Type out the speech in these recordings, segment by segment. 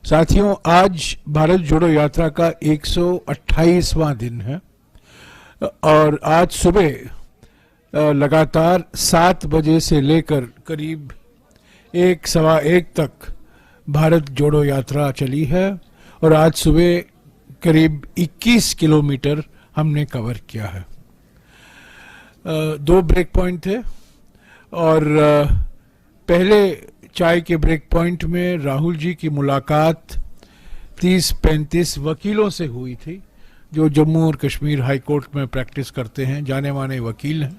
साथियों, आज भारत जोड़ो यात्रा का 128वां दिन है और आज सुबह लगातार 7 बजे से लेकर करीब 1 सवा 1 तक भारत जोड़ो यात्रा चली है और आज सुबह करीब 21 किलोमीटर हमने कवर किया है। 2 ब्रेक पॉइंट थे और पहले चाय के ब्रेक पॉइंट में राहुल जी की मुलाकात 30-35 वकीलों से हुई थी जो जम्मू और कश्मीर हाई कोर्ट में प्रैक्टिस करते हैं, जाने माने वकील हैं।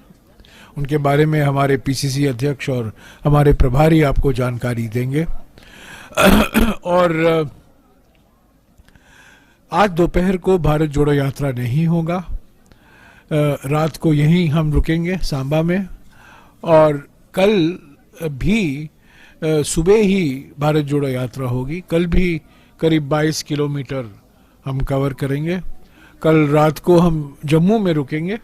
उनके बारे में हमारे पीसीसी अध्यक्ष और हमारे प्रभारी आपको जानकारी देंगे। और आज दोपहर को भारत जोड़ो यात्रा नहीं होगा, रात को यहीं हम रुकेंगे सांबा में और कल भी सुबह ही भारत जोड़ो यात्रा होगी। कल भी करीब 22 किलोमीटर हम कवर करेंगे। कल रात को हम जम्मू में रुकेंगे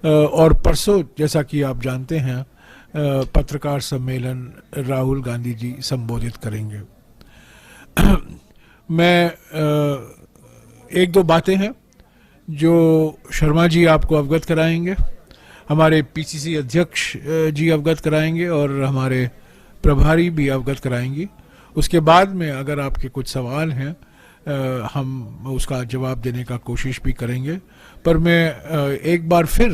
और परसों जैसा कि आप जानते हैं पत्रकार सम्मेलन राहुल गांधी जी संबोधित करेंगे। मैं 1-2 बातें हैं जो शर्मा जी आपको अवगत कराएंगे, हमारे पीसीसी अध्यक्ष जी अवगत कराएंगे और हमारे प्रभारी भी अवगत कराएंगी। उसके बाद में अगर आपके कुछ सवाल हैं हम उसका जवाब देने का कोशिश भी करेंगे। पर मैं एक बार फिर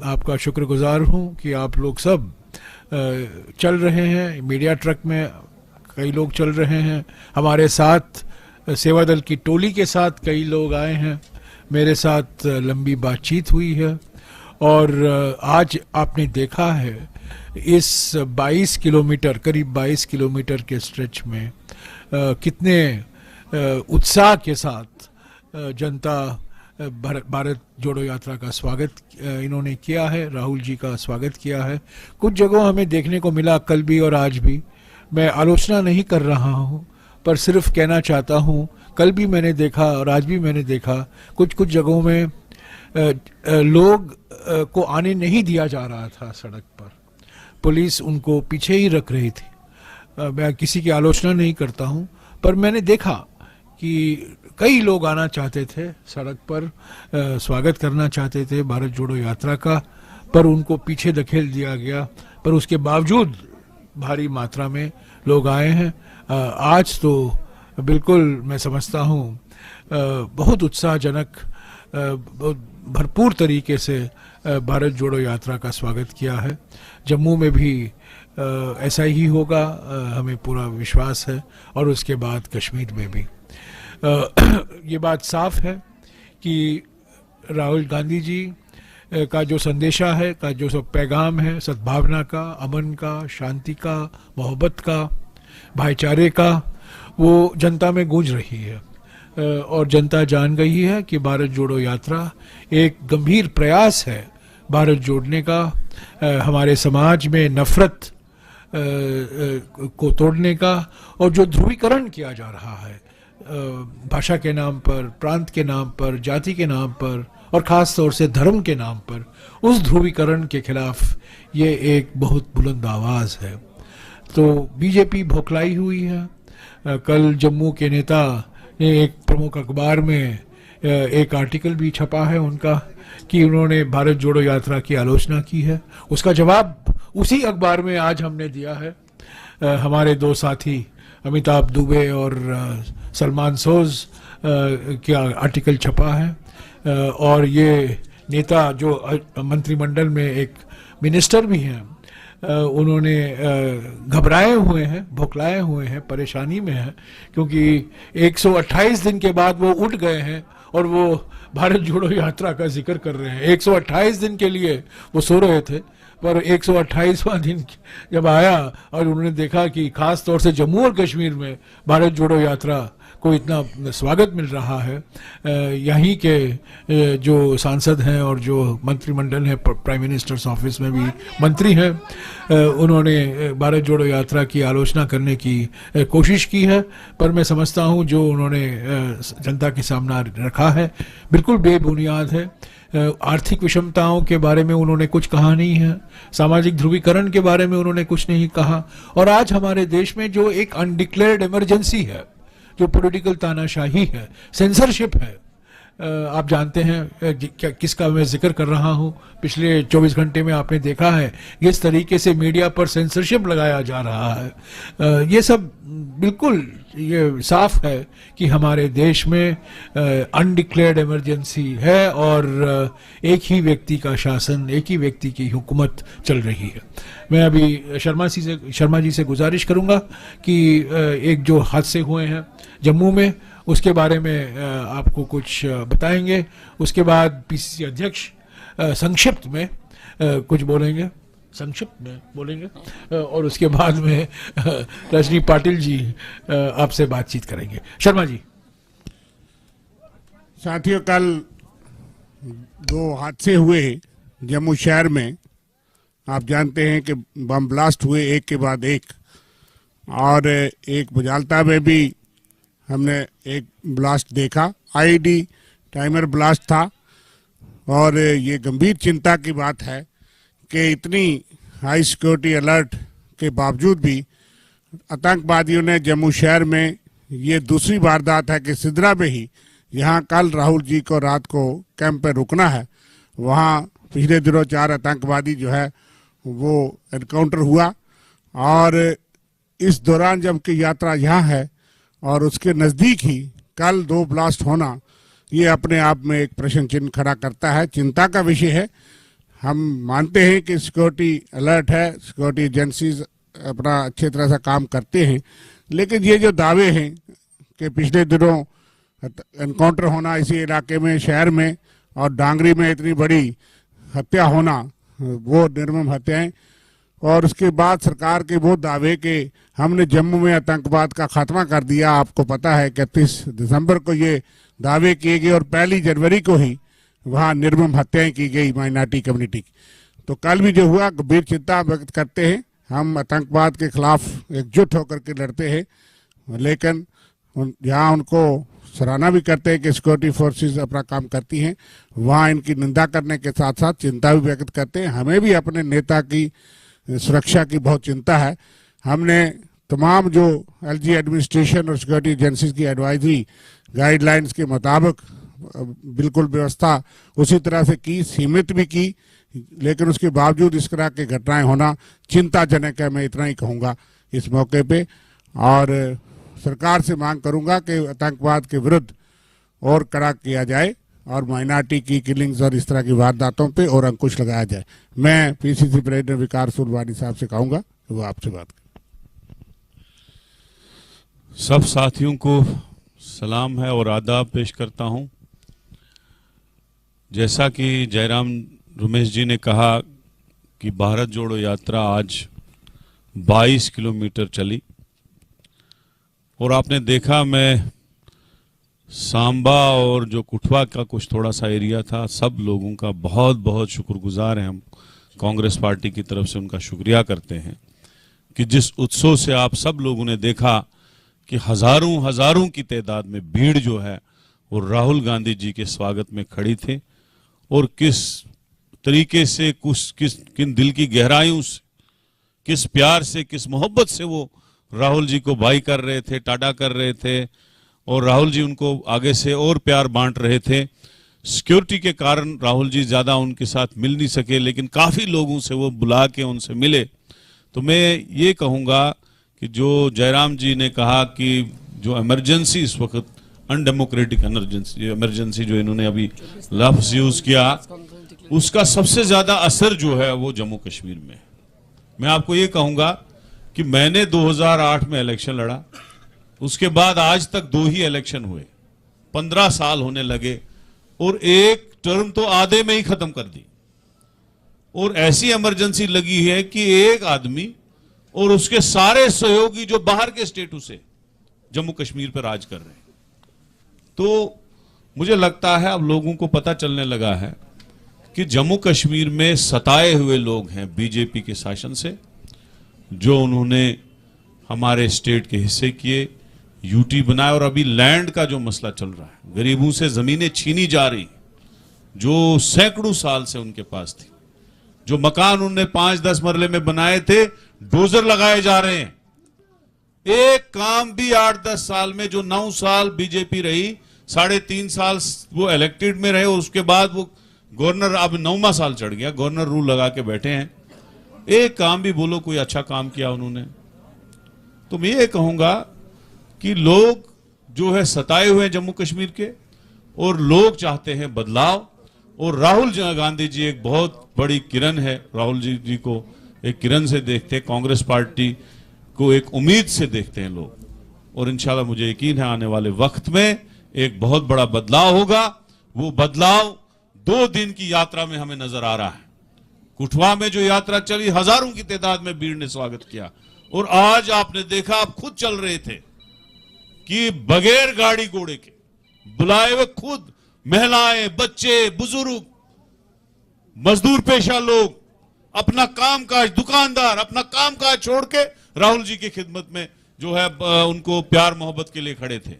आपका शुक्रगुजार हूं कि आप लोग सब चल रहे हैं। मीडिया ट्रक में कई लोग चल रहे हैं, हमारे साथ सेवा दल की टोली के साथ कई लोग आए हैं, मेरे साथ लंबी बातचीत हुई है और आज आपने देखा है इस 22 किलोमीटर करीब 22 किलोमीटर के स्ट्रेच में कितने उत्साह के साथ जनता भारत जोड़ो यात्रा का स्वागत इन्होंने किया है, राहुल जी का स्वागत किया है। कुछ जगहों हमें देखने को मिला कल भी और आज भी। मैं आलोचना नहीं कर रहा हूँ पर सिर्फ कहना चाहता हूँ, कल भी मैंने देखा और आज भी मैंने देखा कुछ जगहों में लोग को आने नहीं दिया जा रहा था सड़क पर, पुलिस उनको पीछे ही रख रही थी। मैं किसी की आलोचना नहीं करता हूं पर मैंने देखा कि कई लोग आना चाहते थे सड़क पर, स्वागत करना चाहते थे भारत जोड़ो यात्रा का, पर उनको पीछे धकेल दिया गया। पर उसके बावजूद भारी मात्रा में लोग आए हैं। आज तो बिल्कुल मैं समझता हूं बहुत उत्साहजनक भरपूर तरीके से भारत जोड़ो यात्रा का स्वागत किया है। जम्मू में भी ऐसा ही होगा, हमें पूरा विश्वास है और उसके बाद कश्मीर में भी। ये बात साफ है कि राहुल गांधी जी का जो संदेशा है, का जो सब पैगाम है सद्भावना का, अमन का, शांति का, मोहब्बत का, भाईचारे का, वो जनता में गूंज रही है और जनता जान गई है कि भारत जोड़ो यात्रा एक गंभीर प्रयास है भारत जोड़ने का, हमारे समाज में नफरत को तोड़ने का। और जो ध्रुवीकरण किया जा रहा है भाषा के नाम पर, प्रांत के नाम पर, जाति के नाम पर और ख़ास तौर से धर्म के नाम पर, उस ध्रुवीकरण के खिलाफ ये एक बहुत बुलंद आवाज़ है। तो बीजेपी भौखलाई हुई है। कल जम्मू के नेता ने एक प्रमुख अखबार में एक आर्टिकल भी छपा है उनका कि उन्होंने भारत जोड़ो यात्रा की आलोचना की है। उसका जवाब उसी अखबार में आज हमने दिया है। हमारे 2 साथी अमिताभ दुबे और सलमान सोज का आर्टिकल छपा है और ये नेता जो मंत्रिमंडल में एक मिनिस्टर भी हैं, उन्होंने घबराए हुए हैं, भौखलाए हुए हैं, परेशानी में हैं क्योंकि 128 दिन के बाद वो उठ गए हैं और वो भारत जोड़ो यात्रा का जिक्र कर रहे हैं। 128 दिन के लिए वो सो रहे थे पर 128वां दिन जब आया और उन्होंने देखा कि खास तौर से जम्मू और कश्मीर में भारत जोड़ो यात्रा को इतना स्वागत मिल रहा है। यहीं के जो सांसद हैं और जो मंत्रिमंडल है, प्राइम मिनिस्टर्स ऑफिस में भी मंत्री हैं, उन्होंने भारत जोड़ो यात्रा की आलोचना करने की कोशिश की है, पर मैं समझता हूं जो उन्होंने जनता के सामने रखा है बिल्कुल बेबुनियाद है। आर्थिक विषमताओं के बारे में उन्होंने कुछ कहा नहीं है, सामाजिक ध्रुवीकरण के बारे में उन्होंने कुछ नहीं कहा, और आज हमारे देश में जो एक अनडिक्लेयर्ड इमरजेंसी है, जो पॉलिटिकल तानाशाही है, सेंसरशिप है, आप जानते हैं किसका मैं जिक्र कर रहा हूं। पिछले 24 घंटे में आपने देखा है किस तरीके से मीडिया पर सेंसरशिप लगाया जा रहा है। ये सब बिल्कुल ये साफ है कि हमारे देश में अनडिक्लेयर्ड इमरजेंसी है और एक ही व्यक्ति का शासन, एक ही व्यक्ति की हुकूमत चल रही है। मैं अभी शर्मा जी से गुजारिश करूंगा कि एक जो हादसे हुए हैं जम्मू में, उसके बारे में आपको कुछ बताएंगे। उसके बाद पीसीसी अध्यक्ष संक्षिप्त में कुछ बोलेंगे, और उसके बाद में रजनी पाटिल जी आपसे बातचीत करेंगे। शर्मा जी। साथियों, कल 2 हादसे हुए जम्मू शहर में। आप जानते हैं कि बम ब्लास्ट हुए एक के बाद एक, और एक बुजालता में भी हमने एक ब्लास्ट देखा। आईईडी टाइमर ब्लास्ट था, और ये गंभीर चिंता की बात है कि इतनी हाई सिक्योरिटी अलर्ट के बावजूद भी आतंकवादियों ने जम्मू शहर में, ये दूसरी वारदात है कि सिद्रा में ही, यहाँ कल राहुल जी को रात को कैंप पे रुकना है, वहाँ पिछले दिनों 4 आतंकवादी जो है वो एनकाउंटर हुआ। और इस दौरान जबकि यात्रा यहाँ है और उसके नज़दीक ही कल 2 ब्लास्ट होना, ये अपने आप में एक प्रश्न चिन्ह खड़ा करता है, चिंता का विषय है। हम मानते हैं कि सिक्योरिटी अलर्ट है, सिक्योरिटी एजेंसीज अपना अच्छी तरह से काम करते हैं, लेकिन ये जो दावे हैं कि पिछले दिनों एनकाउंटर होना इसी इलाके में, शहर में, और डांगरी में इतनी बड़ी हत्या होना, वो निर्मम हत्याएं, और उसके बाद सरकार के वो दावे कि हमने जम्मू में आतंकवाद का खात्मा कर दिया। आपको पता है 31 दिसंबर को ये दावे किए गए और 1 जनवरी को ही वहाँ निर्मम हत्याएं की गई माइनॉरिटी कम्युनिटी की। तो कल भी जो हुआ, गंभीर चिंता व्यक्त करते हैं। हम आतंकवाद के खिलाफ एकजुट होकर के लड़ते हैं, लेकिन यहाँ उनको सराहना भी करते हैं कि सिक्योरिटी फोर्सेस अपना काम करती हैं, वहाँ इनकी निंदा करने के साथ साथ चिंता भी व्यक्त करते हैं। हमें भी अपने नेता की सुरक्षा की बहुत चिंता है। हमने तमाम जो एलजी एडमिनिस्ट्रेशन और सिक्योरिटी एजेंसीज की एडवाइजरी गाइडलाइंस के मुताबिक बिल्कुल व्यवस्था उसी तरह से की, सीमित भी की, लेकिन उसके बावजूद इस तरह की घटनाएं होना चिंताजनक है। मैं इतना ही कहूँगा इस मौके पे, और सरकार से मांग करूँगा कि आतंकवाद के विरुद्ध और कड़ा किया जाए और माइनॉरिटी की किलिंग्स और इस तरह की वारदातों पे और अंकुश लगाया जाए। मैं पीसीसी प्रेसिडेंट विकास सुरवानी साहब से कहूँगा कि वो आपसे बात करें। सब साथियों को सलाम है और आदाब पेश करता हूं। जैसा कि जयराम रमेश जी ने कहा कि भारत जोड़ो यात्रा आज 22 किलोमीटर चली, और आपने देखा मैं सांबा और जो कुठवा का कुछ थोड़ा सा एरिया था, सब लोगों का बहुत बहुत शुक्रगुजार हैं हम। कांग्रेस पार्टी की तरफ से उनका शुक्रिया करते हैं कि जिस उत्सव से आप सब लोगों ने देखा कि हजारों की तादाद में भीड़ जो है वो राहुल गांधी जी के स्वागत में खड़ी थे, और किस तरीके से किन दिल की गहराइयों से, किस प्यार से, किस मोहब्बत से वो राहुल जी को भाई कर रहे थे, टाटा कर रहे थे, और राहुल जी उनको आगे से और प्यार बांट रहे थे। सिक्योरिटी के कारण राहुल जी ज्यादा उनके साथ मिल नहीं सके, लेकिन काफी लोगों से वो बुला के उनसे मिले। तो मैं ये कहूँगा कि जो जयराम जी ने कहा कि जो इमरजेंसी इस वक्त अनडेमोक्रेटिक इमरजेंसी जो इन्होंने अभी लफ्ज यूज किया, उसका सबसे ज्यादा असर जो है वो जम्मू कश्मीर में। मैं आपको ये कहूँगा कि मैंने 2008 में इलेक्शन लड़ा, उसके बाद आज तक 2 ही इलेक्शन हुए, 15 साल होने लगे, और एक टर्म तो आधे में ही खत्म कर दी, और ऐसी इमरजेंसी लगी है कि एक आदमी और उसके सारे सहयोगी जो बाहर के स्टेटों से जम्मू कश्मीर पर राज कर रहे हैं। तो मुझे लगता है अब लोगों को पता चलने लगा है कि जम्मू कश्मीर में सताए हुए लोग हैं बीजेपी के शासन से, जो उन्होंने हमारे स्टेट के हिस्से किए, यूटी बनाए, और अभी लैंड का जो मसला चल रहा है, गरीबों से जमीनें छीनी जा रही जो सैकड़ों साल से उनके पास थी, जो मकान उन्होंने 5-10 मरले में बनाए थे, डोजर लगाए जा रहे हैं। एक काम भी 8-10 साल में, जो 9 साल बीजेपी रही, 3.5 साल वो इलेक्टेड में रहे और उसके बाद वो गवर्नर, अब 9वां साल चढ़ गया, गवर्नर रूल लगा के बैठे हैं। एक काम भी बोलो कोई अच्छा काम किया उन्होंने? तो मैं ये कहूंगा कि लोग जो है सताए हुए हैं जम्मू कश्मीर के, और लोग चाहते हैं बदलाव। और राहुल गांधी जी एक बहुत बड़ी किरण है, राहुल जी को एक किरण से देखते हैं, कांग्रेस पार्टी को एक उम्मीद से देखते हैं लोग, और इंशाल्लाह मुझे यकीन है आने वाले वक्त में एक बहुत बड़ा बदलाव होगा। वो बदलाव 2 दिन की यात्रा में हमें नजर आ रहा है। कुठवा में जो यात्रा चली, हजारों की तादाद में भीड़ ने स्वागत किया, और आज आपने देखा, आप खुद चल रहे थे कि बगैर गाड़ी घोड़े के बुलाए हुए खुद महिलाएं, बच्चे, बुजुर्ग, मजदूर पेशा लोग अपना कामकाज, दुकानदार अपना कामकाज छोड़ के राहुल जी की खिदमत में जो है उनको प्यार मोहब्बत के लिए खड़े थे।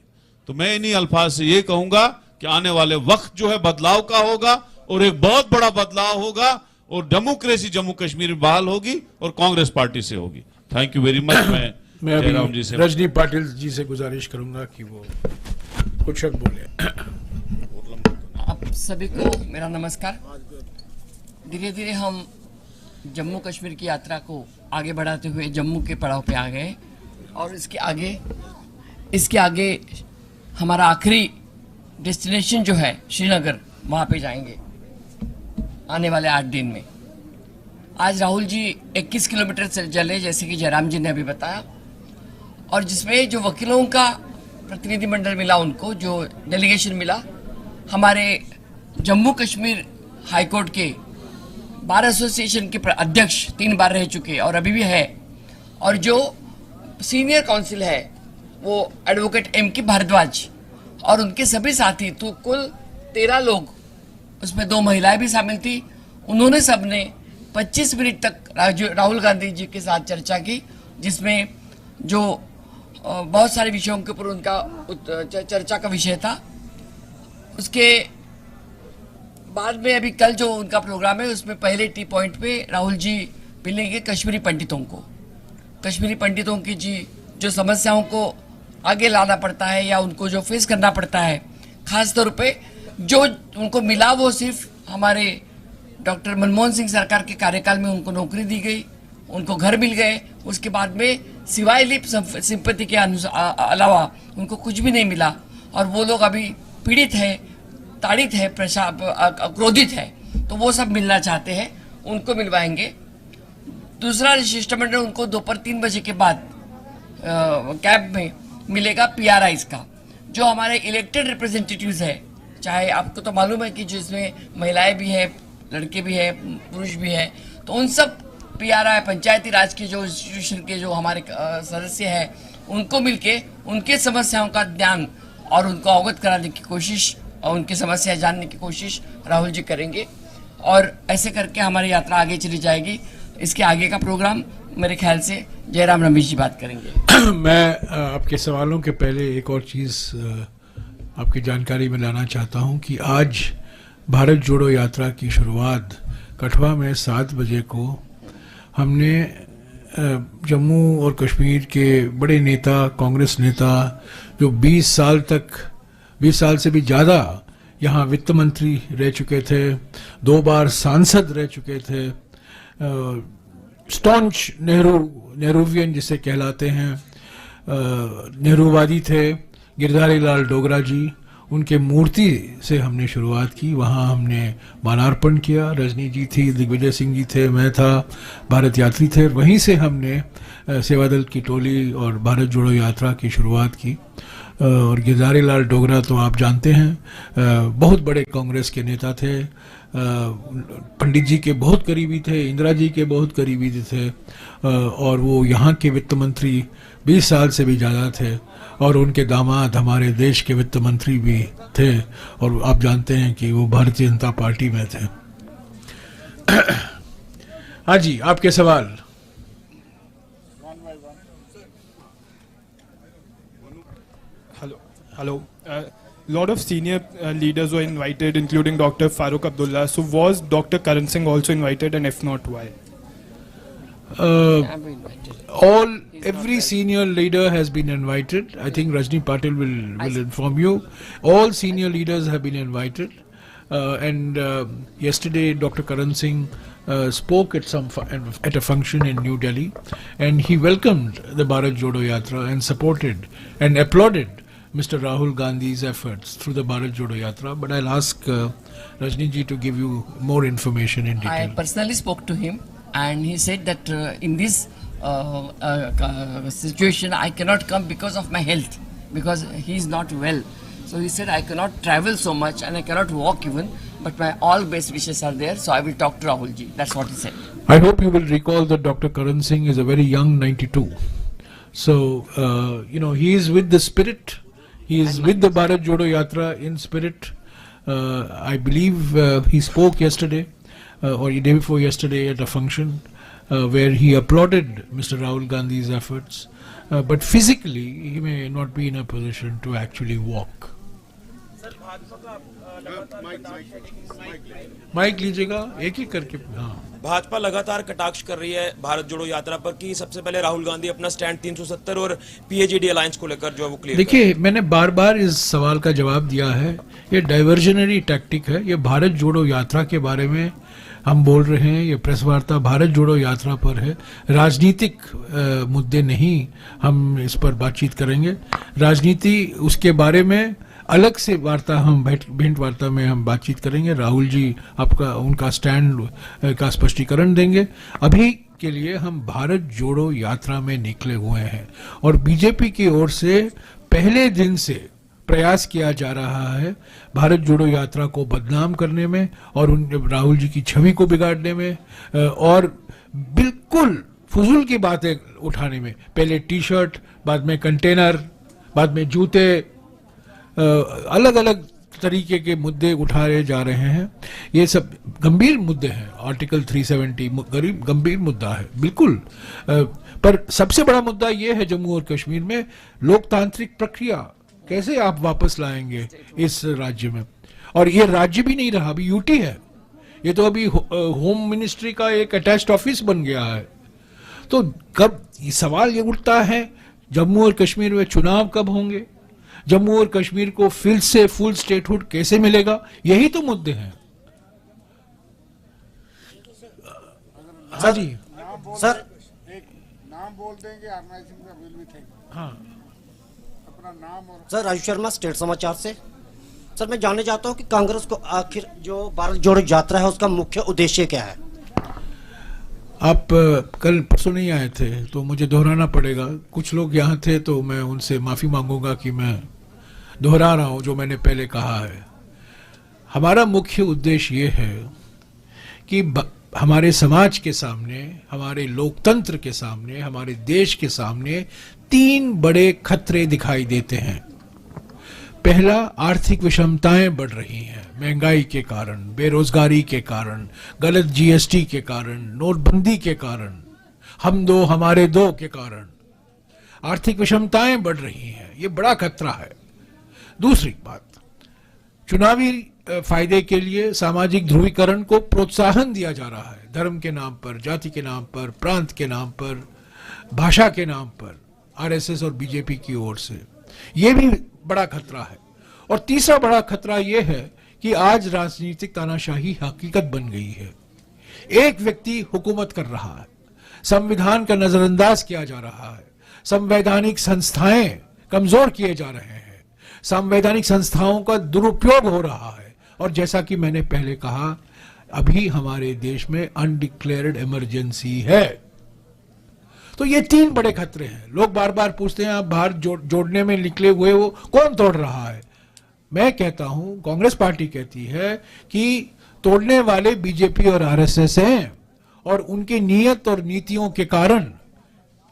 तो मैं इन्हीं अल्फाज से ये कहूंगा कि आने वाले वक्त जो है बदलाव का होगा, और एक बहुत बड़ा बदलाव होगा, और डेमोक्रेसी जम्मू कश्मीर में बहाल होगी और कांग्रेस पार्टी से होगी। Thank you very much. मैं जयराम जी से, रजनी पाटिल जी से गुजारिश करूंगा कि वो कुछ शब्द बोले। आप सभी को मेरा नमस्कार। धीरे धीरे हम जम्मू कश्मीर की यात्रा को आगे बढ़ाते हुए जम्मू के पड़ाव पे आ गए, और इसके आगे हमारा आखिरी डेस्टिनेशन जो है श्रीनगर, वहाँ पे जाएंगे आने वाले 8 दिन में। आज राहुल जी 21 किलोमीटर से चले, जैसे कि जयराम जी ने अभी बताया, और जिसमें जो वकीलों का प्रतिनिधिमंडल मिला, उनको जो डेलीगेशन मिला, हमारे जम्मू कश्मीर हाई कोर्ट के बार एसोसिएशन के अध्यक्ष 3 बार रह चुके और अभी भी है, और जो सीनियर काउंसिल है वो एडवोकेट M.K. भारद्वाज और उनके सभी साथी, तो कुल 13 लोग, उसमें 2 महिलाएं भी शामिल थी। उन्होंने सबने 25 मिनट तक राहुल गांधी जी के साथ चर्चा की, जिसमें जो बहुत सारे विषयों के ऊपर उनका चर्चा का विषय था। उसके बाद में अभी कल जो उनका प्रोग्राम है, उसमें पहले टी पॉइंट पे राहुल जी मिलेंगे कश्मीरी पंडितों को। कश्मीरी पंडितों की जो समस्याओं को आगे लाना पड़ता है या उनको जो फेस करना पड़ता है, खास तौर पे जो उनको मिला वो सिर्फ हमारे डॉक्टर मनमोहन सिंह सरकार के कार्यकाल में उनको नौकरी दी गई, उनको घर मिल गए, उसके बाद में सिवाय लिप सिंपैथी के अलावा उनको कुछ भी नहीं मिला, और वो लोग अभी पीड़ित है, ताड़ित है, क्रोधित है। तो वो सब मिलना चाहते हैं, उनको मिलवाएंगे। दूसरा शिष्टमंडल उनको दोपहर 3 बजे के बाद कैंप में मिलेगा PRIs का, जो हमारे इलेक्टेड रिप्रेजेंटेटिव्स है। चाहे आपको तो मालूम है कि जिसमें महिलाएं भी है, लड़के भी है, पुरुष भी है, तो उन सब PRI पंचायती राज के जो इंस्टीट्यूशन के जो हमारे सदस्य हैं, उनको मिलके उनके समस्याओं का ध्यान और उनको अवगत कराने की कोशिश और उनकी समस्या जानने की कोशिश राहुल जी करेंगे, और ऐसे करके हमारी यात्रा आगे चली जाएगी। इसके आगे का प्रोग्राम मेरे ख्याल से जयराम रमेश जी बात करेंगे। मैं आपके सवालों के पहले एक और चीज़ आपकी जानकारी में लाना चाहता हूं कि आज भारत जोड़ो यात्रा की शुरुआत कठवा में 7 बजे को हमने जम्मू और कश्मीर के बड़े नेता, कांग्रेस नेता, जो 20 साल से भी ज़्यादा यहाँ वित्त मंत्री रह चुके थे, 2 बार सांसद रह चुके थे, स्टॉन्च नेहरूवियन जिसे कहलाते हैं, नेहरूवादी थे, गिरधारी लाल डोगरा जी, उनके मूर्ति से हमने शुरुआत की। वहाँ हमने मालार्पण किया, रजनी जी थी, दिग्विजय सिंह जी थे, मैं था, भारत यात्री थे। वहीं से हमने सेवादल की टोली और भारत जोड़ो यात्रा की शुरुआत की। और गिरधारी लाल डोगरा तो आप जानते हैं बहुत बड़े कांग्रेस के नेता थे, पंडित जी के बहुत करीबी थे, इंदिरा जी के बहुत करीबी थे, और वो यहाँ के वित्त मंत्री 20 साल से भी ज़्यादा थे। और उनके दामाद हमारे देश के वित्त मंत्री भी थे, और आप जानते हैं कि वो भारतीय जनता पार्टी में थे। हाँ जी, आपके सवाल। Hello. Lot of senior leaders were invited, including Dr. Farooq Abdullah. So was Dr. Karan Singh also invited, and if not, why? Every senior leader has been invited. I think Rajni Patil will inform you. All senior leaders have been invited. And yesterday, Dr. Karan Singh spoke at a function in New Delhi, and he welcomed the Bharat Jodo Yatra and supported and applauded Mr. Rahul Gandhi's efforts through the Bharat Jodo Yatra. But I'll ask Rajni ji to give you more information in detail. I personally spoke to him, and he said that in this situation I cannot come because of my health, because he is not well. So he said I cannot travel so much and I cannot walk even, but my all best wishes are there, so I will talk to Rahul ji. That's what he said. I hope you will recall that Dr. Karan Singh is a very young 92. So, he is with the spirit. He is with the Bharat Jodo Yatra in spirit. I believe he spoke yesterday or the day before yesterday at a function where he applauded Mr. Rahul Gandhi's efforts. But physically, he may not be in a position to actually walk. Mic लीजिएगा, एक ही करके। हाँ, भाजपा लगातार कटाक्ष कर रही है भारत जोड़ो यात्रा पर कि सबसे पहले राहुल गांधी अपना स्टैंड 370 और पीएचडी अलायंस को लेकर जो है वो क्लियर। देखिए, मैंने बार बार इस सवाल का जवाब दिया है, ये डाइवर्जनरी टैक्टिक है। ये भारत जोड़ो यात्रा के बारे में हम बोल रहे हैं, ये प्रेस वार्ता भारत जोड़ो यात्रा पर है, राजनीतिक मुद्दे नहीं। हम इस पर बातचीत करेंगे, राजनीति उसके बारे में अलग से वार्ता, हम भेंट वार्ता में हम बातचीत करेंगे। राहुल जी उनका स्टैंड का स्पष्टीकरण देंगे। अभी के लिए हम भारत जोड़ो यात्रा में निकले हुए हैं और बीजेपी की ओर से पहले दिन से प्रयास किया जा रहा है भारत जोड़ो यात्रा को बदनाम करने में और राहुल जी की छवि को बिगाड़ने में और बिल्कुल फजूल की बातें उठाने में। पहले टी शर्ट, बाद में कंटेनर, बाद में जूते, अलग अलग तरीके के मुद्दे उठाए जा रहे हैं। ये सब गंभीर मुद्दे हैं। आर्टिकल 370 गंभीर मुद्दा है बिल्कुल, पर सबसे बड़ा मुद्दा ये है जम्मू और कश्मीर में लोकतांत्रिक प्रक्रिया कैसे आप वापस लाएंगे इस राज्य में। और ये राज्य भी नहीं रहा, अभी यूटी है, ये तो अभी होम मिनिस्ट्री का एक अटैच्ड ऑफिस बन गया है। तो कब ये सवाल ये उठता है, जम्मू और कश्मीर में चुनाव कब होंगे, जम्मू और कश्मीर को फिर से फुल स्टेटहुड कैसे मिलेगा, यही तो मुद्दे हैं। हाँ जी सर, एक नाम बोल देंगे, ऑर्गेनाइजेशन का विल भी थे। हाँ अपना नाम और सर, राजू शर्मा, स्टेट समाचार से। सर, मैं जानना चाहता हूं कि कांग्रेस को आखिर जो भारत जोड़ो यात्रा है उसका मुख्य उद्देश्य क्या है। आप कल परसों नहीं आए थे तो मुझे दोहराना पड़ेगा। कुछ लोग यहाँ थे तो मैं उनसे माफी मांगूंगा कि मैं दोहरा रहा हूं जो मैंने पहले कहा है। हमारा मुख्य उद्देश्य ये है कि हमारे समाज के सामने, हमारे लोकतंत्र के सामने, हमारे देश के सामने 3 बड़े खतरे दिखाई देते हैं। पहला, आर्थिक विषमताएं बढ़ रही हैं महंगाई के कारण, बेरोजगारी के कारण, गलत जीएसटी के कारण, नोटबंदी के कारण, हम दो हमारे दो के कारण आर्थिक विषमताएं बढ़ रही हैं। ये बड़ा खतरा है। दूसरी बात, चुनावी फायदे के लिए सामाजिक ध्रुवीकरण को प्रोत्साहन दिया जा रहा है, धर्म के नाम पर, जाति के नाम पर, प्रांत के नाम पर, भाषा के नाम पर, आरएसएस और बीजेपी की ओर से। यह भी बड़ा खतरा है। और तीसरा बड़ा खतरा यह है कि आज राजनीतिक तानाशाही हकीकत बन गई है। एक व्यक्ति हुकूमत कर रहा है, संविधान का नजरअंदाज किया जा रहा है, संवैधानिक संस्थाएं कमजोर किए जा रहे हैं, संवैधानिक संस्थाओं का दुरुपयोग हो रहा है। और जैसा कि मैंने पहले कहा, अभी हमारे देश में अनडिक्लेयर्ड इमरजेंसी है। तो ये 3 बड़े खतरे हैं। लोग बार बार पूछते हैं आप भारत जोड़ने में निकले हुए हो, कौन तोड़ रहा है? मैं कहता हूं, कांग्रेस पार्टी कहती है कि तोड़ने वाले बीजेपी और आरएसएस हैं और उनकी नीयत और नीतियों के कारण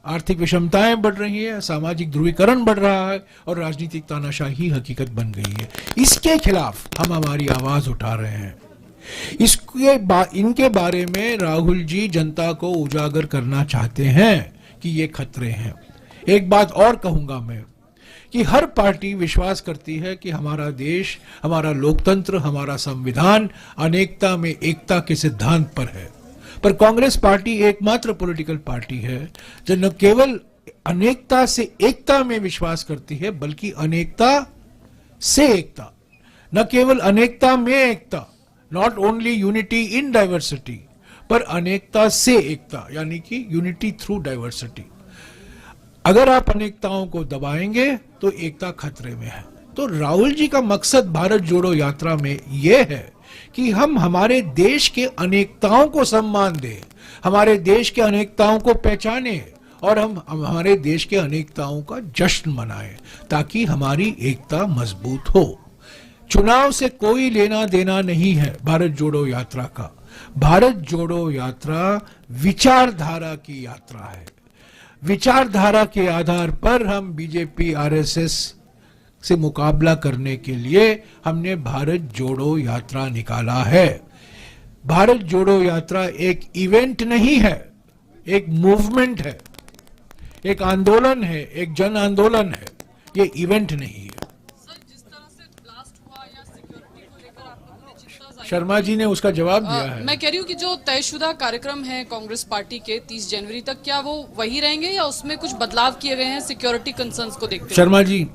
आर्थिक विषमताएं बढ़ रही है, सामाजिक ध्रुवीकरण बढ़ रहा है और राजनीतिक तानाशाही हकीकत बन गई है। इसके खिलाफ हम हमारी आवाज उठा रहे हैं। इनके बारे में राहुल जी जनता को उजागर करना चाहते हैं कि ये खतरे हैं। एक बात और कहूंगा मैं कि हर पार्टी विश्वास करती है कि हमारा देश, हमारा लोकतंत्र, हमारा संविधान अनेकता में एकता के सिद्धांत पर है, पर कांग्रेस पार्टी एकमात्र पॉलिटिकल पार्टी है जो न केवल अनेकता से एकता में विश्वास करती है बल्कि अनेकता से एकता, न केवल अनेकता में एकता, not only unity in diversity, पर अनेकता से एकता यानी कि यूनिटी थ्रू डाइवर्सिटी। अगर आप अनेकताओं को दबाएंगे तो एकता खतरे में है। तो राहुल जी का मकसद भारत जोड़ो यात्रा में यह है कि हम हमारे देश के अनेकताओं को सम्मान दें, हमारे देश के अनेकताओं को पहचाने और हम हमारे देश के अनेकताओं का जश्न मनाएं ताकि हमारी एकता मजबूत हो। चुनाव से कोई लेना देना नहीं है भारत जोड़ो यात्रा का। भारत जोड़ो यात्रा विचारधारा की यात्रा है। विचारधारा के आधार पर हम बीजेपी आरएसएस से मुकाबला करने के लिए हमने भारत जोड़ो यात्रा निकाला है। भारत जोड़ो यात्रा एक इवेंट नहीं है, एक मूवमेंट है, एक आंदोलन है, एक जन आंदोलन है, ये इवेंट नहीं है। शर्मा जी ने उसका जवाब दिया है। मैं कह रही हूँ कि जो तयशुदा कार्यक्रम है कांग्रेस पार्टी के 30 जनवरी तक, क्या वो वही रहेंगे या उसमें कुछ बदलाव किए गए हैं सिक्योरिटी कंसर्न्स को देखते हुए? शर्मा जी,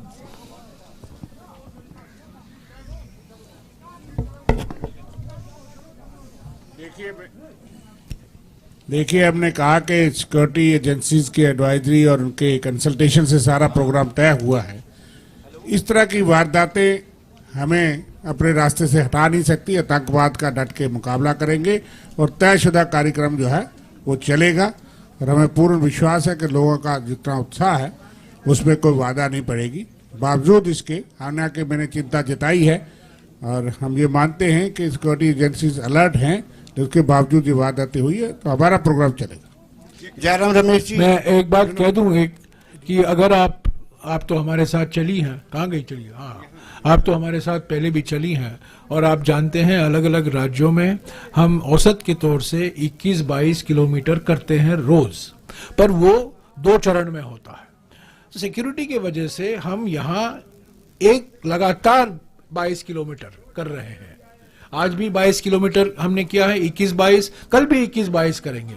देखिए हमने कहा कि सिक्योरिटी एजेंसीज की एडवाइजरी और उनके कंसल्टेशन से सारा प्रोग्राम तय हुआ है। इस तरह की वारदातें हमें अपने रास्ते से हटा नहीं सकती। आतंकवाद का डट के मुकाबला करेंगे और तयशुदा कार्यक्रम जो है वो चलेगा और हमें पूर्ण विश्वास है कि लोगों का जितना उत्साह है उसमें कोई बाधा नहीं पड़ेगी। बावजूद इसके आने के मैंने चिंता जताई है और हम ये मानते हैं कि सिक्योरिटी एजेंसीज अलर्ट हैं, उसके बावजूद ये वारदातें हुई है तो हमारा प्रोग्राम चलेगा। जयराम रमेश जी, मैं एक बात कह दूं कि अगर आप तो हमारे साथ चली हैं, कहाँ गई चली? हाँ, आप तो हमारे साथ पहले भी चली हैं और आप जानते हैं अलग अलग राज्यों में हम औसत के तौर से 21-22 किलोमीटर करते हैं रोज, पर वो 2 चरण में होता है। तो सिक्योरिटी की वजह से हम यहाँ एक लगातार 22 किलोमीटर कर रहे हैं। आज भी 22 किलोमीटर हमने किया है, 21-22, कल भी 21-22 करेंगे।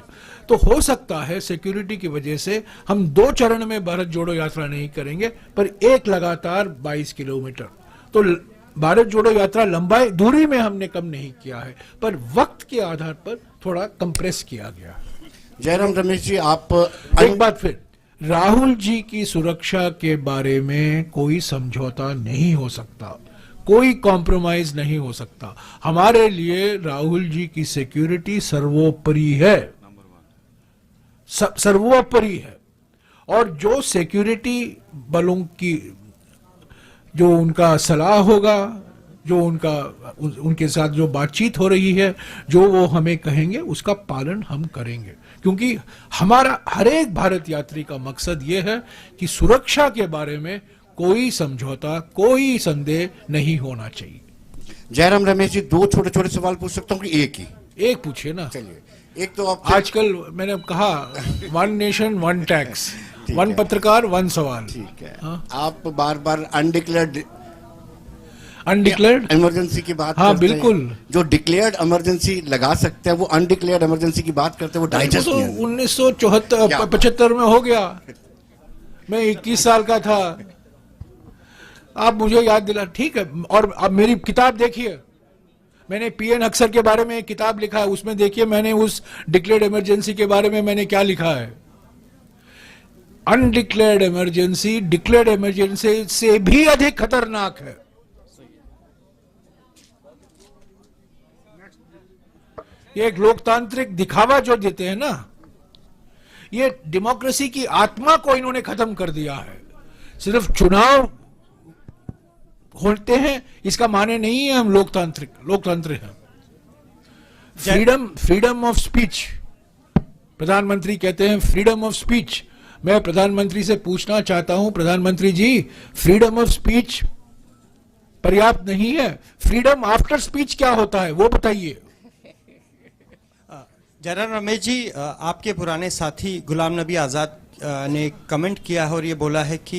तो हो सकता है सिक्योरिटी की वजह से हम 2 चरण में भारत जोड़ो यात्रा नहीं करेंगे, पर एक लगातार 22 किलोमीटर। तो भारत जोड़ो यात्रा लंबाई दूरी में हमने कम नहीं किया है, पर वक्त के आधार पर थोड़ा कंप्रेस किया गया। जयराम रमेश जी, आप एक बात फिर, राहुल जी की सुरक्षा के बारे में कोई समझौता नहीं हो सकता, कोई कॉम्प्रोमाइज नहीं हो सकता। हमारे लिए राहुल जी की सिक्योरिटी सर्वोपरि है, सर्वोपरि है। और जो सिक्योरिटी बलों की जो उनका सलाह होगा, जो उनके साथ जो बातचीत हो रही है, जो वो हमें कहेंगे उसका पालन हम करेंगे, क्योंकि हमारा हर एक भारत यात्री का मकसद ये है कि सुरक्षा के बारे में कोई समझौता, कोई संदेह नहीं होना चाहिए। जयराम रमेश जी, 2 छोटे छोटे सवाल पूछ सकता हूँ कि एक ही? एक पूछिए ना। चलिए, एक तो आप आजकल मैंने कहा 1 नेशन 1 टैक्स, 1 पत्रकार 1 सवाल। ठीक है। हाँ? आप बार बार अनडिक्लेयर्ड इमरजेंसी की बात हाँ, करते बिल्कुल। हैं। जो डिक्लेयर्ड इमरजेंसी लगा सकते हैं वो अनडिक्लेयर्ड इमरजेंसी की बात करते हैं, वो डाइजेस्ट नहीं है। 1975 में हो गया, मैं 21 साल का था। आप मुझे याद दिला, ठीक है। और अब मेरी किताब देखिए, मैंने पीएन अक्सर के बारे में एक किताब लिखा है, उसमें देखिए मैंने उस डिक्लेयर्ड इमरजेंसी के बारे में मैंने क्या लिखा है। अनडिक्लेयर्ड इमरजेंसी डिक्लेयर्ड इमरजेंसी से भी अधिक खतरनाक है। ये एक लोकतांत्रिक दिखावा जो देते हैं ना, ये डेमोक्रेसी की आत्मा को इन्होंने खत्म कर दिया है। सिर्फ चुनाव होते हैं इसका माने नहीं है हम लोकतंत्र हैं। फ्रीडम ऑफ स्पीच, प्रधानमंत्री कहते हैं फ्रीडम ऑफ स्पीच। मैं प्रधानमंत्री से पूछना चाहता हूं, प्रधानमंत्री जी, फ्रीडम ऑफ स्पीच पर्याप्त नहीं है, फ्रीडम आफ्टर स्पीच क्या होता है वो बताइए। जयराम रमेश जी, आपके पुराने साथी गुलाम नबी आज़ाद ने कमेंट किया है और ये बोला है कि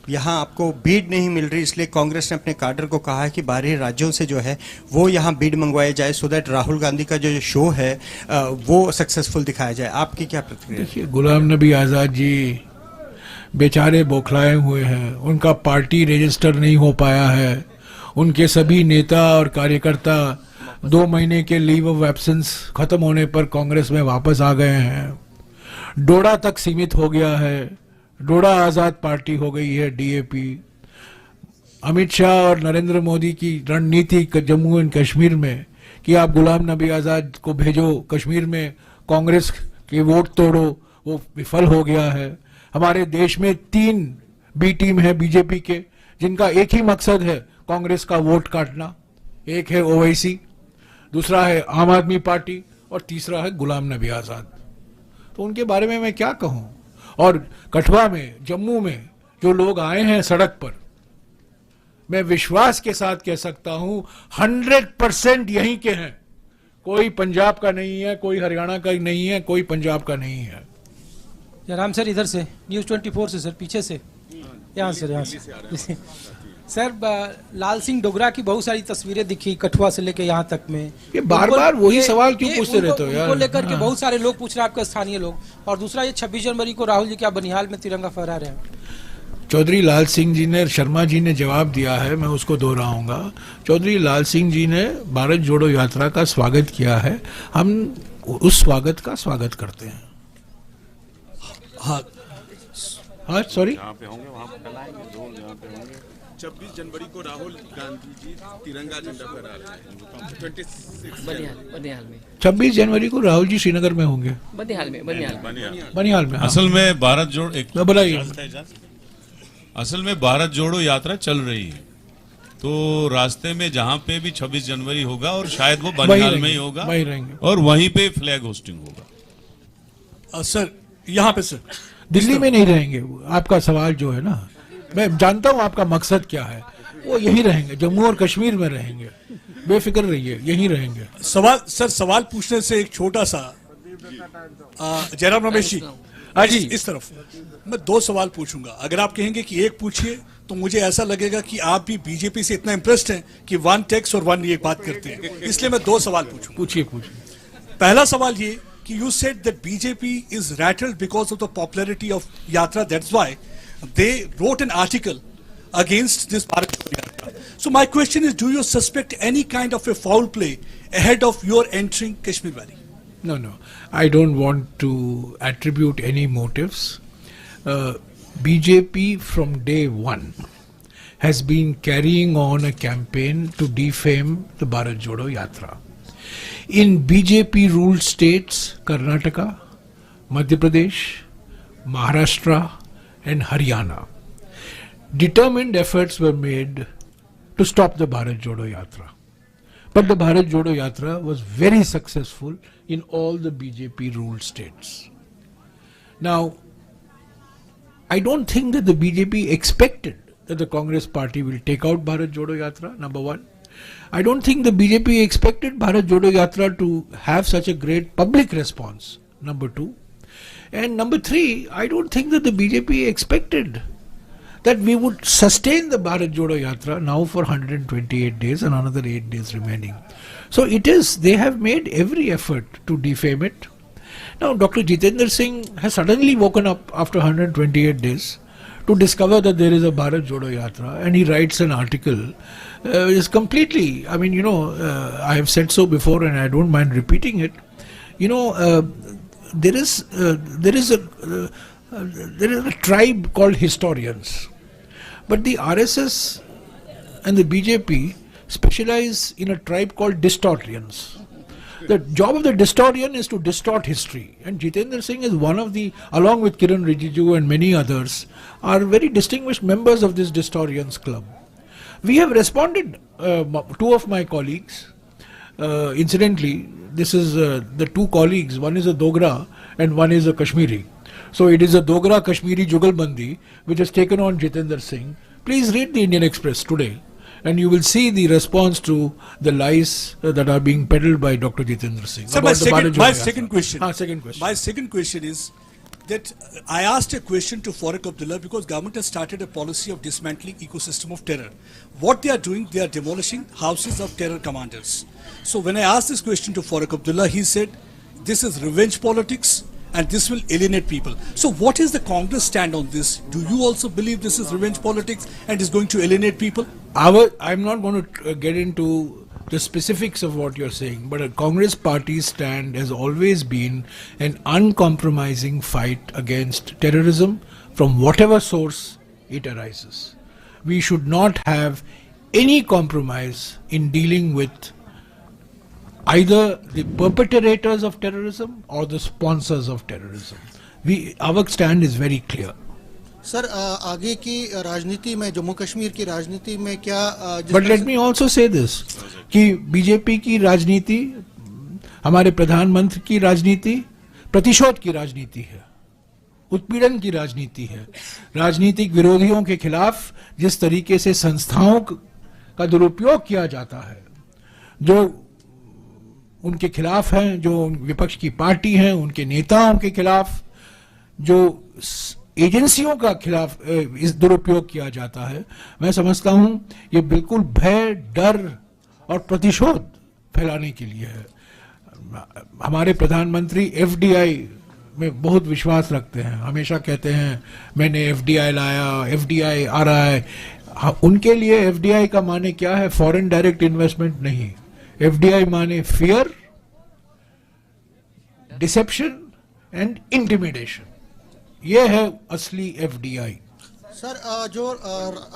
यहाँ आपको बीड नहीं मिल रही, इसलिए कांग्रेस ने अपने काडर को कहा है कि बाहरी राज्यों से जो है वो यहाँ बीड मंगवाए जाए, सो दैट राहुल गांधी का जो शो है वो सक्सेसफुल दिखाया जाए। आपकी क्या प्रतिक्रिया? देखिए, गुलाम नबी आज़ाद जी बेचारे बौखलाए हुए हैं, उनका पार्टी रजिस्टर नहीं हो पाया है, उनके सभी नेता और कार्यकर्ता 2 महीने के लीव ऑफ एब्सेंस खत्म होने पर कांग्रेस में वापस आ गए हैं, डोडा तक सीमित हो गया है, डोडा आजाद पार्टी हो गई है डीएपी। अमित शाह और नरेंद्र मोदी की रणनीति जम्मू एंड कश्मीर में कि आप गुलाम नबी आजाद को भेजो कश्मीर में, कांग्रेस के वोट तोड़ो, वो विफल हो गया है। हमारे देश में 3 बी टीम है बीजेपी के, जिनका एक ही मकसद है कांग्रेस का वोट काटना। एक है ओवैसी, दूसरा है आम आदमी पार्टी और तीसरा है गुलाम नबी आजाद। तो उनके बारे में मैं क्या कहूं। और कठुआ में, जम्मू में जो लोग आए हैं सड़क पर, मैं विश्वास के साथ कह सकता हूं 100% यहीं के हैं, कोई पंजाब का नहीं है, कोई हरियाणा का नहीं है, कोई पंजाब का नहीं है। जयराम सर, इधर से न्यूज़ 24 से सर, पीछे से, यहाँ से सर, लाल सिंह डोगरा की बहुत सारी तस्वीरें दिखी कठुआ से लेके यहाँ तक में। ये बार बार वही सवाल क्यों पूछते रहते हो यार? उनको लेकर के बहुत सारे लोग पूछ रहे हैं, आपके स्थानीय लोग। और दूसरा, ये 26 जनवरी को राहुल जी क्या बनिहाल में तिरंगा फहरा रहे हैं? चौधरी लाल सिंह जी ने, शर्मा जी ने जवाब दिया है, मैं उसको दोहराऊंगा। चौधरी लाल सिंह जी ने भारत जोड़ो यात्रा का स्वागत किया है, हम उस स्वागत का स्वागत करते हैं। हाँ सॉरी, 26 जनवरी को राहुल गांधी जी तिरंगा झंडा फहरा रहे हैं। बनिहाल में 26 जनवरी को राहुल जी श्रीनगर में होंगे, बनिहाल में। असल में भारत जोड़ो असल में भारत जोड़ो यात्रा चल रही है, तो रास्ते में जहां पे भी 26 जनवरी होगा और शायद वो बनिहाल में ही होगा, वहीं रहेंगे और वहीं पे फ्लैग होस्टिंग होगा। सर यहाँ पे, सर दिल्ली में नहीं रहेंगे। आपका सवाल जो है ना, मैं जानता हूं आपका मकसद क्या है, वो यहीं रहेंगे, जम्मू और कश्मीर में रहेंगे, बेफिक्र रहिए, यहीं रहेंगे। सवाल पूछने से एक छोटा सा, जयराम रमेश जी, आज इस तरफ मैं 2 सवाल पूछूंगा। अगर आप कहेंगे कि एक पूछिए तो मुझे ऐसा लगेगा कि आप भी बीजेपी से इतना इंप्रेस्ड हैं कि 1 टेक्स्ट और 1 ये बात करते हैं, इसलिए मैं 2 सवाल पूछूंगा। पूछिए। पहला सवाल ये कि you said that BJP is rattled because of the popularity of Yatra, that's why they wrote an article against this Bharat Jodo Yatra. So my question is, do you suspect any kind of a foul play ahead of your entering Kashmir Valley? No, I don't want to attribute any motives. BJP from day one has been carrying on a campaign to defame the Bharat Jodo Yatra. In BJP ruled states, Karnataka, Madhya Pradesh, Maharashtra and Haryana, determined efforts were made to stop the Bharat Jodo Yatra. But the Bharat Jodo Yatra was very successful in all the BJP ruled states. Now, I don't think that the BJP expected that the Congress party will take out Bharat Jodo Yatra, number one. I don't think the BJP expected Bharat Jodo Yatra to have such a great public response, number two. And number three, I don't think that the BJP expected that we would sustain the Bharat Jodo Yatra now for 128 days and another 8 days remaining. So they have made every effort to defame it. Now, Dr. Jitendra Singh has suddenly woken up after 128 days to discover that there is a Bharat Jodo Yatra, and he writes an article. Is completely, I mean, I have said so before and I don't mind repeating it. There is a tribe called historians, but the RSS and the BJP specialize in a tribe called distortians. The job of the distortion is to distort history, and Jitendra Singh is one of the, along with Kiran Rijiju and many others, are very distinguished members of this distortions club. We have responded, 2 of my colleagues, incidentally, this is the 2 colleagues, one is a Dogra and one is a Kashmiri. So it is a Dogra Kashmiri Jugalbandi which has taken on Jitendra Singh. Please read the Indian Express today and you will see the response to the lies that are being peddled by Dr. Jitendra Singh. So my second question. Second question. My second question is that I asked a question to Farooq Abdullah because government has started a policy of dismantling ecosystem of terror. What they are doing, they are demolishing houses of terror commanders. So when I asked this question to Farooq Abdullah, he said this is revenge politics and this will alienate people. So what is the Congress stand on this? Do you also believe this is revenge politics and is going to alienate people? I'm not going to get into the specifics of what you're saying, but a Congress party's stand has always been an uncompromising fight against terrorism from whatever source it arises. We should not have any compromise in dealing with either the perpetrators of terrorism or the sponsors of terrorism. Our stand is very clear. Sir आगे की राजनीति में जम्मू कश्मीर की राजनीति में क्या but let me also say this कि BJP की राजनीति, हमारे प्रधानमंत्री की राजनीति प्रतिशोध की राजनीति है, उत्पीड़न की राजनीति है। राजनीतिक विरोधियों के खिलाफ जिस तरीके से संस्थाओं का दुरुपयोग किया जाता है, जो उनके खिलाफ हैं, जो विपक्ष की पार्टी हैं, उनके नेताओं के खिलाफ जो एजेंसियों का खिलाफ इस दुरुपयोग किया जाता है, मैं समझता हूं ये बिल्कुल भय, डर और प्रतिशोध फैलाने के लिए है। हमारे प्रधानमंत्री एफडीआई में बहुत विश्वास रखते हैं, हमेशा कहते हैं मैंने एफडीआई लाया, एफडीआई आ रहा है। उनके लिए एफडीआई का माने क्या है? फॉरेन डायरेक्ट इन्वेस्टमेंट नहीं, एफडीआई माने फियर, डिसेप्शन एंड इंटिमिडेशन। ये है असली एफडीआई। सर जो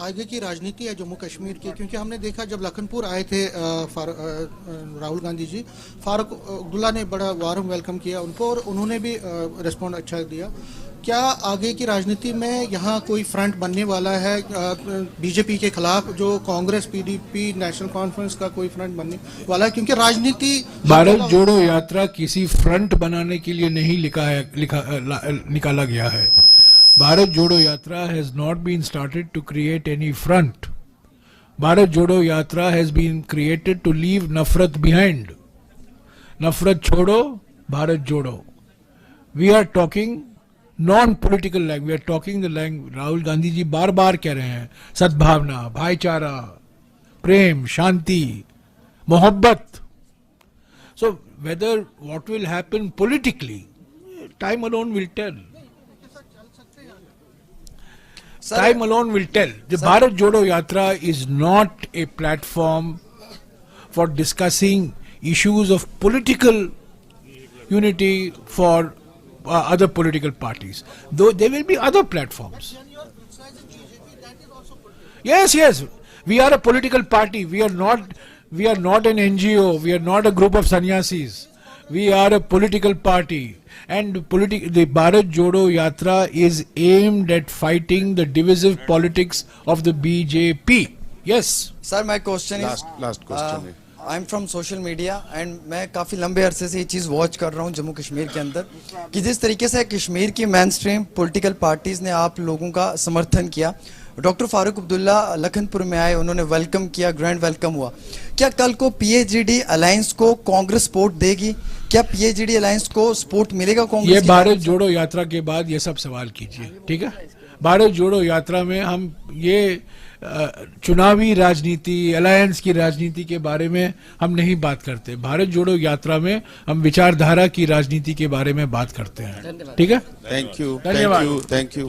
आगे की राजनीति है जम्मू कश्मीर की, क्योंकि हमने देखा जब लखनपुर आए थे राहुल गांधी जी, फारूक अब्दुल्ला ने बड़ा वार्म वेलकम किया उनको और उन्होंने भी रिस्पॉन्ड अच्छा दिया। क्या आगे की राजनीति में यहाँ कोई फ्रंट बनने वाला है बीजेपी के खिलाफ, जो कांग्रेस, पीडीपी, नेशनल कॉन्फ्रेंस का कोई फ्रंट बनने वाला है? क्योंकि राजनीति भारत जोड़ो यात्रा किसी फ्रंट बनाने के लिए नहीं निकाला गया है। भारत जोड़ो यात्रा has not been started to create any front. Bharat जोड़ो यात्रा has been created to leave नफरत behind. नफरत छोड़ो, भारत जोड़ो। We are talking non-political language. We are talking the language. Rahul Gandhi ji बार बार कह रहे हैं सद्भावना, भाईचारा, प्रेम, शांति, मोहब्बत। So whether what will happen politically, time alone will tell. Time alone will tell. The Bharat Jodo Yatra is not a platform for discussing issues of political unity for other political parties. Though there will be other platforms. Yes. We are a political party. We are not an NGO. We are not a group of sannyasis. We are a political party. And the Bharat Jodo Yatra is aimed at fighting the divisive politics of the BJP. Yes. Sir, my question is last question. I am from social media and मैं काफ़ी लंबे अरसे से ये चीज़ watch कर रहा हूँ जम्मू कश्मीर के अंदर कि जिस तरीके से कश्मीर की मेन स्ट्रीम पॉलिटिकल पार्टीज़ ने आप लोगों का समर्थन किया। डॉक्टर फारूक अब्दुल्ला लखनपुर में आए, उन्होंने वेलकम किया, ग्रैंड वेलकम हुआ। क्या कल को पीएचडी अलायंस को कांग्रेस सपोर्ट देगी? क्या पीएचडी अलायंस को सपोर्ट मिलेगा कांग्रेस? ये भारत जोड़ो यात्रा के बाद ये सब सवाल कीजिए, ठीक है? भारत जोड़ो यात्रा में हम ये चुनावी राजनीति, अलायंस की राजनीति के बारे में हम नहीं बात करते। भारत जोड़ो यात्रा में हम विचारधारा की राजनीति के बारे में बात करते हैं, ठीक है? थैंक यू, धन्यवाद। Thank you.